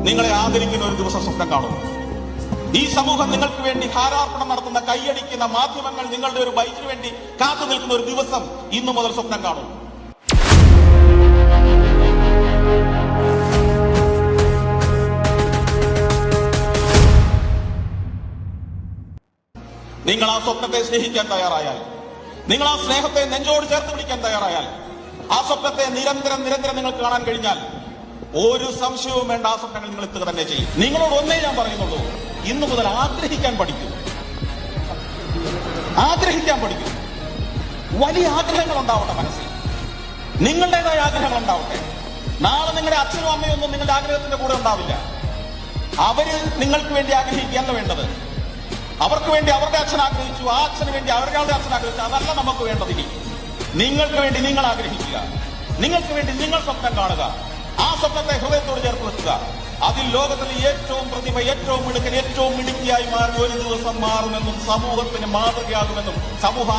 നിങ്ങളെ ആദരിക്കുന്ന ഒരു ദിവസം സ്വപ്നം കാണുന്നു. ഈ സമൂഹം നിങ്ങൾക്ക് വേണ്ടി ഹാരാർപ്പണം നടത്തുന്ന, കൈയടിക്കുന്ന മാധ്യമങ്ങൾ നിങ്ങളുടെ ഒരു ബൈക്കിന് വേണ്ടി കാത്തു നിൽക്കുന്ന ഒരു ദിവസം ഇന്നു മുതൽ സ്വപ്നം കാണുന്നു. നിങ്ങൾ ആ സ്വപ്നത്തെ സ്നേഹിക്കാൻ തയ്യാറായാൽ, നിങ്ങൾ ആ സ്നേഹത്തെ നെഞ്ചോട് ചേർത്ത് പിടിക്കാൻ തയ്യാറായാൽ, ആ സ്വപ്നത്തെ നിരന്തരം നിങ്ങൾ കാണാൻ കഴിഞ്ഞാൽ ഒരു സംശയവും വേണ്ട, ആ സ്വപ്നങ്ങൾ നിങ്ങൾ എത്തുക തന്നെ ചെയ്യും. നിങ്ങളോട് ഒന്നേ ഞാൻ പറയുന്നുള്ളൂ, ഇന്നു മുതൽ ആഗ്രഹിക്കാൻ പഠിക്കൂ. ആഗ്രഹിക്കാൻ പഠിക്കൂ. വലിയ ആഗ്രഹങ്ങൾ ഉണ്ടാവട്ടെ മനസ്സിൽ, നിങ്ങളുടേതായ ആഗ്രഹങ്ങൾ ഉണ്ടാവട്ടെ. നാളെ നിങ്ങളുടെ അച്ഛനും അമ്മയും ഒന്നും നിങ്ങളുടെ ആഗ്രഹത്തിന്റെ കൂടെ ഉണ്ടാവില്ല. അവര് നിങ്ങൾക്ക് വേണ്ടി ആഗ്രഹിക്കുകയല്ല വേണ്ടത്. അവർക്ക് വേണ്ടി അവരുടെ അച്ഛൻ ആഗ്രഹിച്ചു, ആ അച്ഛന് വേണ്ടി അവരുടെ അച്ഛൻ ആഗ്രഹിച്ചു. അതല്ല നമുക്ക് വേണ്ടത്. ഇനി നിങ്ങൾക്ക് വേണ്ടി നിങ്ങൾ ആഗ്രഹിക്കുക, നിങ്ങൾക്ക് വേണ്ടി നിങ്ങൾ സ്വപ്നം കാണുക. ആ സ്വപ്നത്തെ ഹൃദയത്തോട് ചേർത്ത് വെക്കുക. അതിൽ ലോകത്തിലെ ഏറ്റവും പ്രതിഭ, ഏറ്റവും മിടുക്കൻ, ഏറ്റവും മിടുക്കിയായി മാറി ഒരു ദിവസം മാറുമെന്നും സമൂഹത്തിന് മാതൃകയാകുമെന്നും സമൂഹം